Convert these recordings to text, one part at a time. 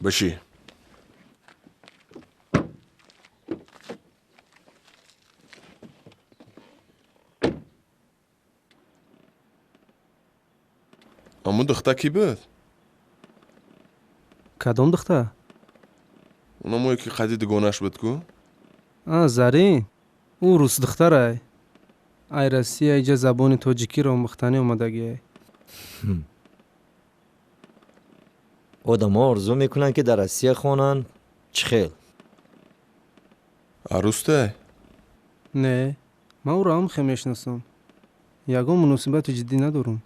بشی. اما دختر کی بود؟ کدام دختر؟ اونم یکی قدید گونش بود کو؟ زرین. او روس دختره. ای راستی اینجا زبان تاجیکی رو مختنی اومدگی. آدم‌ها آرزو میکنن که در آسیا خوانن چخیل. عروسته؟ نه، من او را هم خیلی میشناسم. یگان مناسبت جدی ندارم.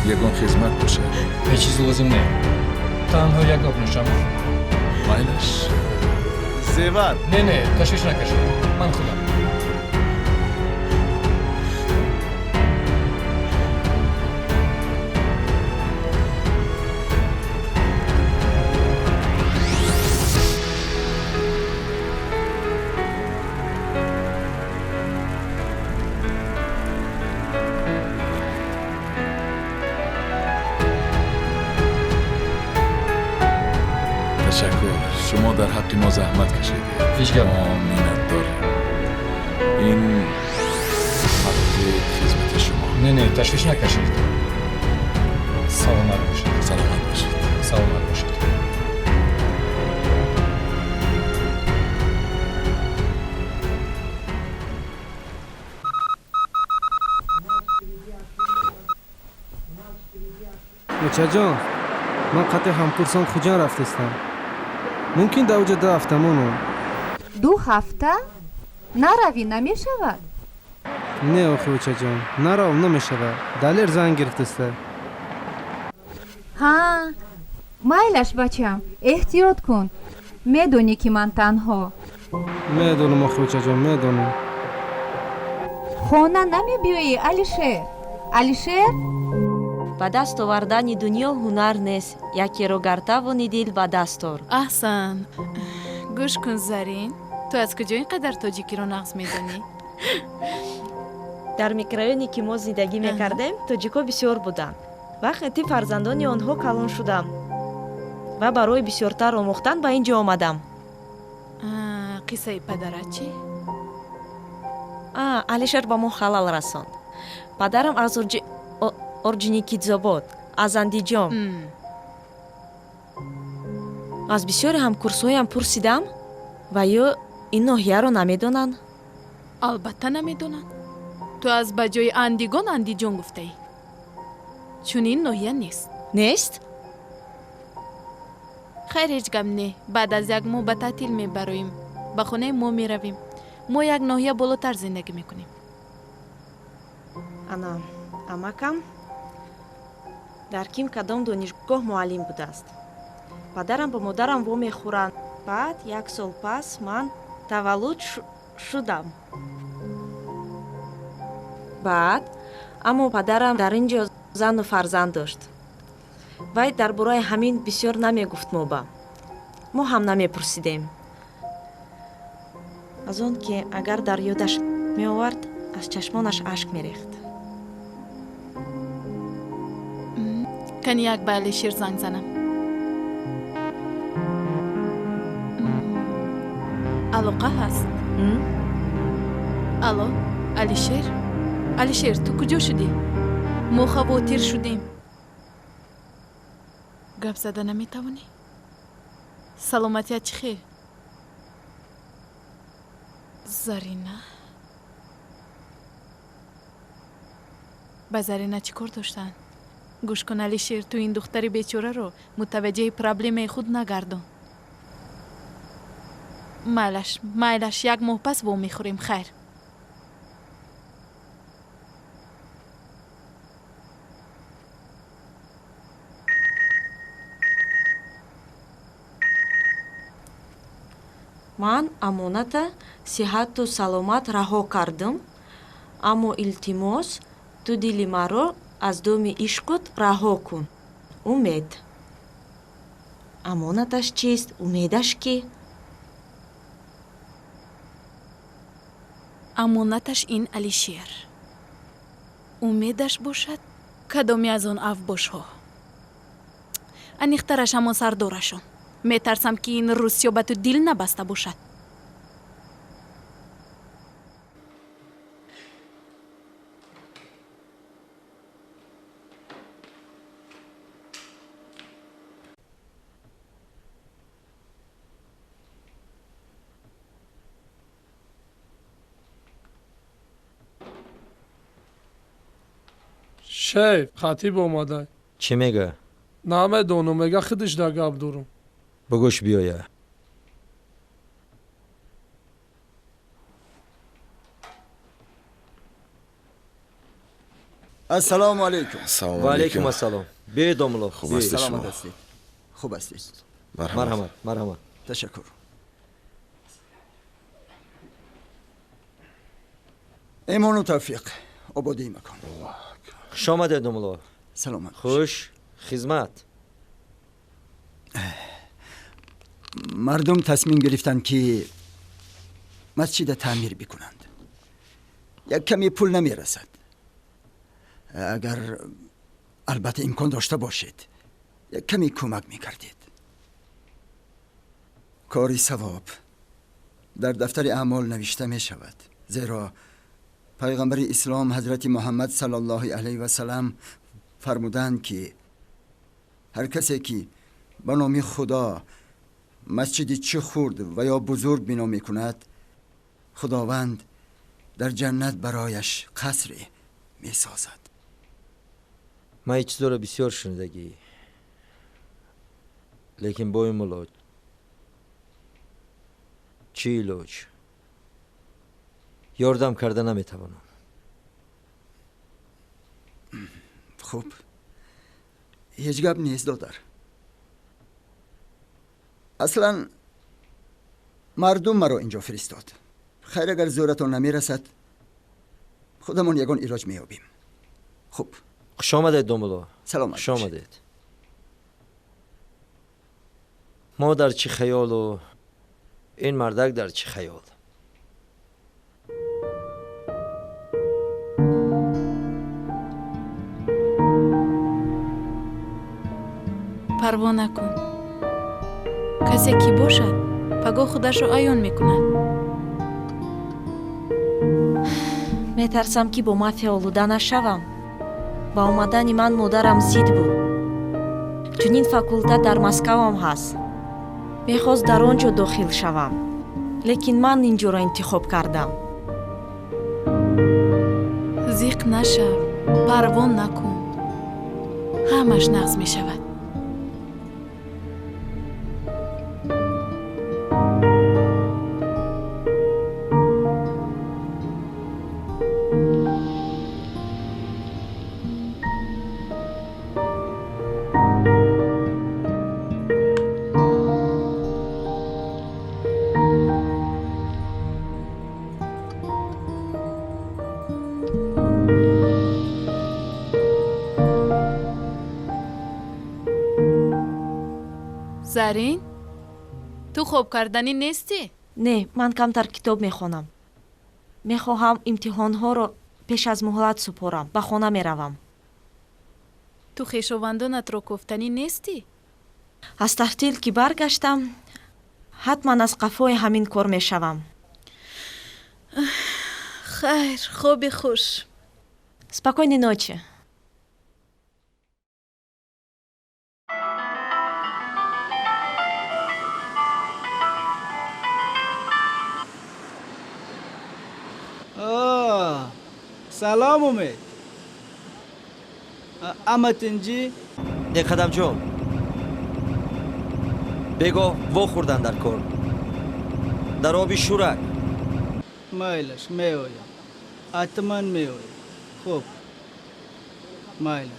یگان خدمت باشه. هیچ چیز لازم نه. تنها یک گپ نشم. مایلش. زیور. نه تشویش نکش. من خودم. شما در حق ما زحمت کشیدید. هیچ گپ. ما منت داریم. این حق خدمت شما. نه تشویش نکشید. سلامت باشید. سلامت باشید. سلامت باشید. بچه جان، من قطع همکورسان کجا رفتستم؟ ممکن در اوجه 2 هفتمانو. 2 هفته؟ نروی نمی شود؟ نه آخه بچه جان، نروم نمی شود. دلیر زنگ گرفتسته. ها، مایلش بچم، احتیاط کن. میدونی که من تنها. میدونم آخه بچه جان، میدونم. خانه نمی بیایی علیشیر؟ علیشیر؟ ба даст овардани дунё ҳунар нест, якеро гар тавони дил ба даст ор. аҳсан, гӯш кун Зарин, ту аз куҷо ин қадар тоҷикиро нағз медонӣ? дар микрорайоне ки мо зиндагӣ мекардем, тоҷикҳо бисёр буданд. вақте ти фарзандони онҳо калон шудам ва барои бисёртар омӯхтан ба ин ҷо омадам. қиссаи падарат чӣ? алишер ба мо халал расонд. падарам аз орҷиникидзобод, аз Андиҷон. аз бисёри ҳамкурсҳоям пурсидам ва ё ин ноҳияро намедонанд? албатта намедонанд. ту аз ба ҷои Андиҷон гуфтаӣ. чунин ноҳия нест. Нест? хайр ҳеҷ гап не. баъд аз як моҳ ба таътил мебароем. ба хонаи мо меравем. мо як ноҳия болотар зиндагӣ мекунем. ана амакам дар ким кадом донишгоҳ муаллим будааст. падарам ба модарам вомехӯранд. баъд як сол пас ман таваллуд шудам. баъд аммо падарам дар ин ҷо зану фарзанд дошт. вай дар бораи ҳамин бисёр намегуфт моба. мо ҳам намепурсидем. аз он ки агар дар ёдаш меовард, аз чашмонаш ашк мерехт. кани як ба Алишер занг занам. алоқа ҳаст? алло, Алишер? Алишер, ту куҷо шудӣ? мо хавотир шудем. гап зада наметавонӣ? саломатият чӣ хел? зарина ба зарина чӣ кор доштанд? гӯш кун алишер, ту ин духтари бечораро мутаваҷҷеҳи проблемаи худ нагардон. майлаш як моҳ пас вом мехӯрем. хайр. ман амоната сиҳату саломат раҳо кардам, аммо илтимос ту дили маро аз думи ишқут раҳо кун. умед. амонаташ чист? умедаш кӣ? амонаташ ин алишер. умедаш бошад кадоме аз он авбошҳо. аниқтараш ҳамон сардорашон. метарсам ки ин русё ба ту дил набаста бошад. шейх хатиб омадай. چی میگه؟ намедонам, мега хидиш да гап дорам. بگوش بیایه. السلام علیکم. و علیکم السلام. بی دوملو. خوب هستی سلامت شما؟ هستی؟ خوب هستی؟ مرحمت مرحمت. تشکر. ایمان و توفیق. آبادی مکان. خوش آمده دوملو. سلامت. خوش خدمت. مردم تصمیم گرفتند که مسجد تعمیر بکنند. یک کمی پول نمیرسد. اگر البته امکان داشته باشید یک کمی کمک میکردید. کاری ثواب در دفتر اعمال نوشته می شود، زیرا پیغمبر اسلام حضرت محمد صلی الله علیه و سلم فرمودند که هر کسی که به نام خدا مسجدی چه خرد و یا بزرگ بنا می کند، خداوند در جنت برایش قصری می سازد. ما این چیزا رو بسیار شنیدگی، لیکن با این ملاج چی علاج؟ یاردم کرده نمیتوانم. خوب، هیچ گپ نیست دادر. اصلا مردم مرا اینجا فرستاد. خیر اگر زورتون نمیرسد خودمون یگان علاج میابیم. خوب. خوش آمدید دوملو. سلام. خوش آمدید. ما در چی خیال و این مردک در چی خیال؟ парво накун. касе ки бошад пагоҳ худашро аён мекунад. метарсам ки бо мафия олуда нашавам. ба омадани ман модарам зид буд. чунин факултат дар Москвам ҳаст. мехост дар он ҷо дохил шавам, лекин ман ин ҷоро интихоб кардам. зиқ нашав, парво накун. ҳамаш нағз мешавад. зарин, ту хоб карданӣ нестӣ? не, ман камтар китоб мехонам. мехоҳам имтиҳонҳоро пеш аз муҳлат супорам. ба хона меравам. ту хешовандонатро кофтанӣ нестӣ? аз таҳтил ки баргаштам, ҳатман аз қафои ҳамин кор мешавам. хайр, хоби хуш. Спокойной ночи. سلام امید. امتنجی خدم جون بگو و خوردن در کار در آبی شورک مایلش میویم. حتما میویم. خوب مایلش.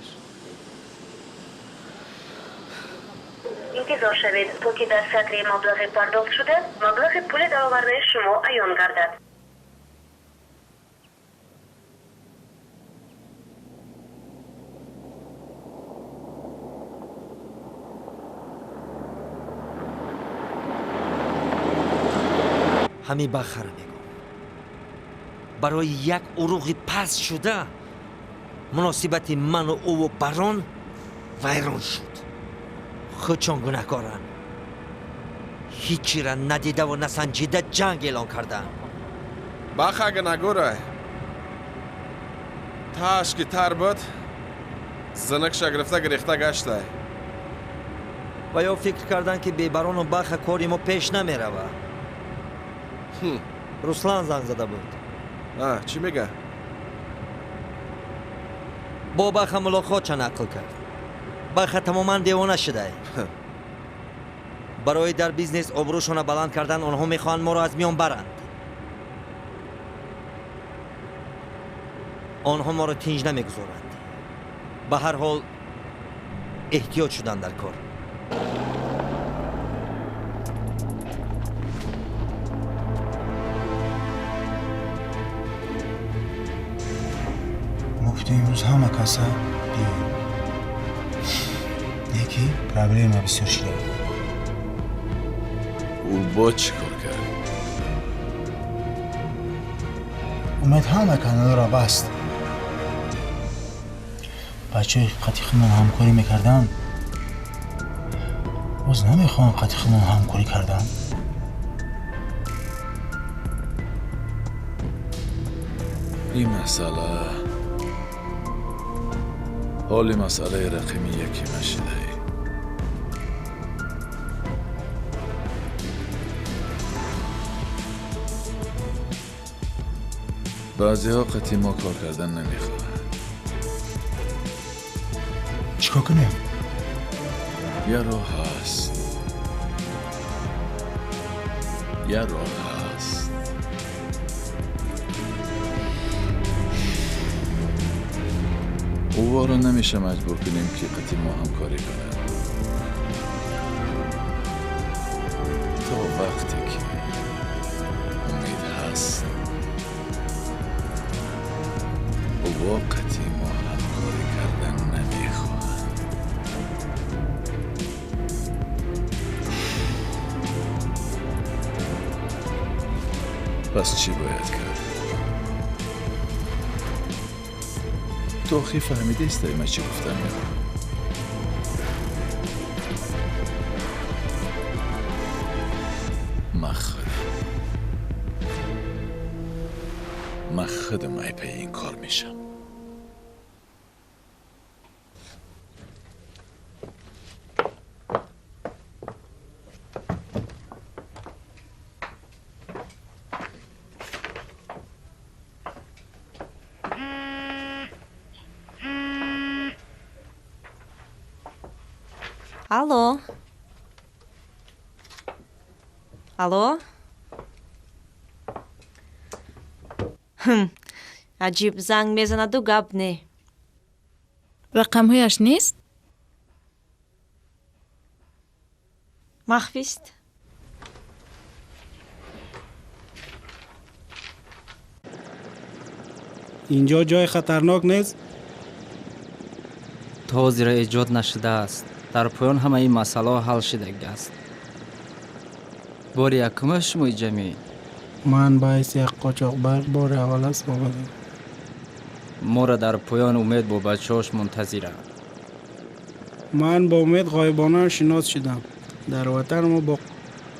انتظار شوید تا که در سطر مبلغ پرداخت شده مبلغ پول درآورده شما عیان گردد. همین بخره میگم برای یک عروق پس شده مناسبت من و او و بران ویران شد. خودشان گناهکارن هیچی را ندیده و نسنجیده جنگ اعلان کردن. بخ اگه نگوره تاش که تر بود زنکش گرفته گریخته گشته و یا فکر کردن که بی بران و بخ کاری ما پیش نمی روه. رسلان زنگ زده بود. چی میگه؟ با بخ ملاقات چند عقل کرد. بخ تماما دیوانه شده. برای در بیزنس ابروشون بلند کردن آنها میخوان ما را از میان برند. آنها ما را تنج نمیگذارند. به هر حال احتیاط شدن در کار. مفتی امروز همه کسا بیاین. یکی پرابلم بسیار شده. او با چی کار کرد؟ اومد همه کانال را بست. بچه قطعی خودمون همکاری میکردن. باز نمیخوام قطعی خودمون همکاری کردن. این مسئله حالی مسئله رقمی یکی مشیده ای. بعضی ها قطعی ما کار کردن نمیخواه. چیکار کنیم؟ یه راه هست. او رو نمیشه مجبور کنیم که قطعی ما همکاری کنه تا وقتی که امید هست او قطعی ما همکاری کردن نمیخواه. پس چی باید کرد؟ تو آخی فهمیده ایستایی من چی گفتم میکنم؟ من خودم ای پی این کار میشم. الو الو عجیب زنگ میزند و گپ نه. رقمهایش نیست؟ مخفی است. اینجا جای خطرناک نیست؟ تا زیر ایجاد نشده است. در پایان همه این مسئله حل شدگی است. بار یکم شما جمعی من باعث یک قاچاقبر بار اول است آمدم. ما را در پایان امید با بچه‌هاش منتظره. من با امید غایبانه شناس شدم. در وطن ما با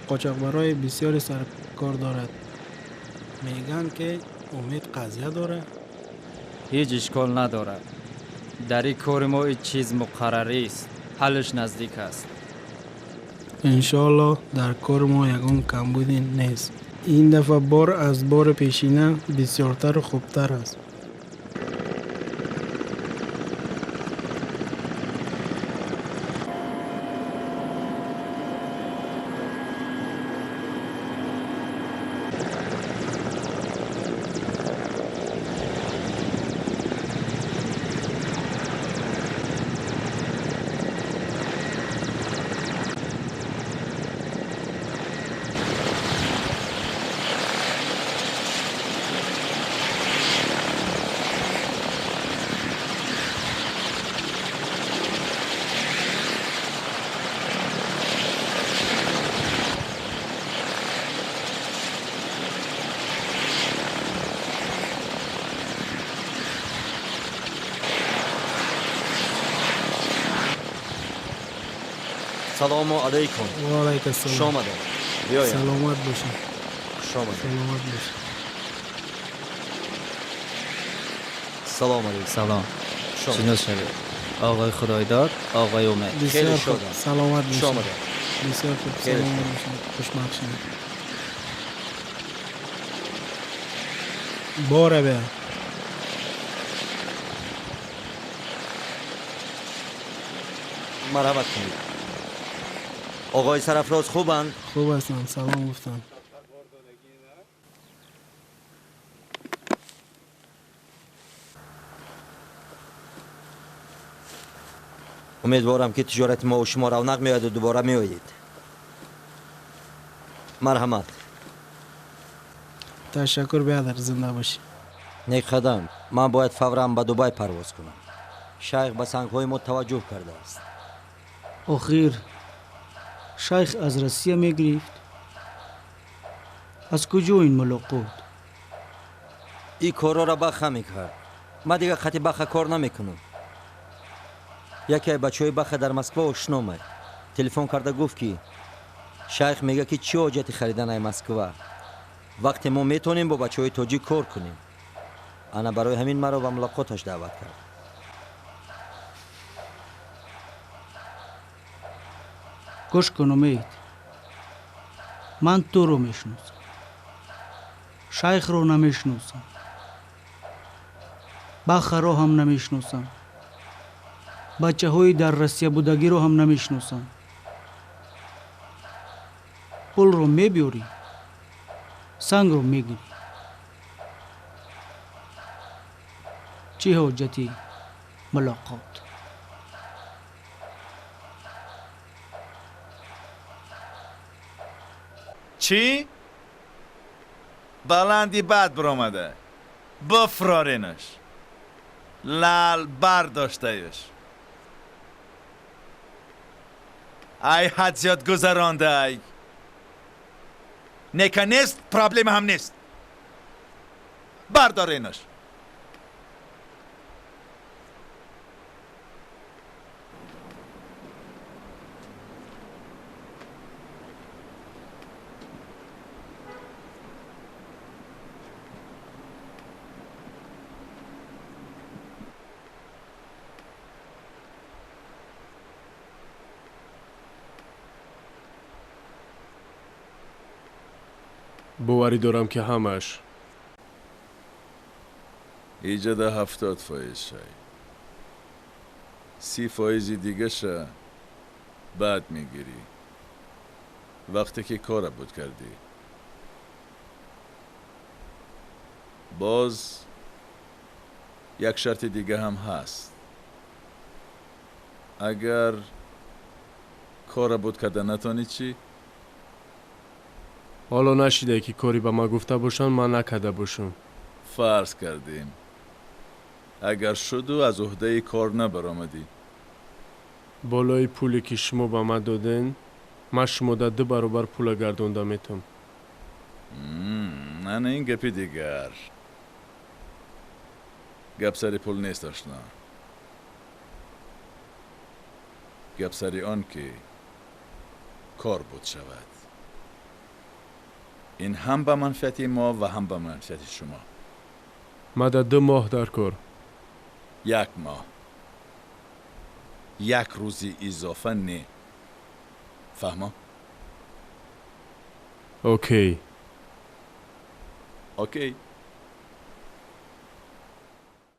قاچاقبرای بسیاری سر کار دارد. میگن که امید قضیه داره. هیچ اشکال نداره. در این کار ما هیچ چیز مقرری است. حلش نزدیک است. انشالله در کار ما یگان کمبودی نیست. این دفعه بار از بار پیشینه بسیارتر و خوبتر است. سلام علیکم. و علیک السلام. خوش آمده. بیاید. سلامت باشین. خوش آمده. سلامت باشین. سلام علیکم. سلام. شنوز شده. آقای خدایداد، آقای امید. بسیار خوب. سلامت خوش باشین. آمده. بسیار خوب. سلامت باشین. خوشبخت شین. باره بیا. مرحبت کنید. آقای سرفراز خوبن؟ خوب هستم. سلام گفتم. امیدوارم که تجارت ما و شما رونق میاد و دوباره میآیید. مرحمت. تشکر بیادر. زنده باشی. نیک خدم. من باید فوراً به دبی پرواز کنم. شیخ به سنگ‌های ما توجه کرده است. آخر شیخ از روسیه میگرفت. از کجا این ملاقات؟ این کارا را بخه میکرد. من دیگه خطی بخه کار نمیکنم. یکی از بچهای بخه در مسکو آشنامه تلفن کرده گفت که شیخ میگه که چی حاجتی خریدن ای مسکو، وقتی ما میتونیم با بچهای تاجیک کار کنیم. انا برای همین مرا به ملاقاتش دعوت کرد. گوش کن امید، من تو رو میشناسم، شیخ رو نمیشناسم، بخه رو هم نمیشناسم، بچه های در روسیه بودگی رو هم نمیشناسم. پول رو میبیوری، سنگ رو میگیری. چی حجتی ملاقات؟ چی؟ بلندی بد برآمده. بفرارینش. لال برداشتهش. ای حد زیاد گذرانده ای. نیکه نیست، پرابلم هم نیست. بردارینش. باوری دارم که همش ایجاد 70 فایز شای 30 فایزی دیگه شه بعد میگیری وقتی که کار بود کردی. باز یک شرط دیگه هم هست. اگر کار بود کرده نتونی چی؟ حالا نشیده که کاری به ما گفته باشن من نکرده باشم. فرض کردیم اگر شد و از عهده کار نبرآمدی، بالای پولی که شما به من دادن من شما ده 2 برابر پول گردونده میتونم. نه این گپی دیگر. گپ سری پول نیست آشنا. گپ سری آن که کار بود شود. این هم به منفعت ما و هم به منفعت شما. من ده 2 ماه در کار. 1 ماه. 1 روزی اضافه نه. فهمه؟ اوکی. اوکی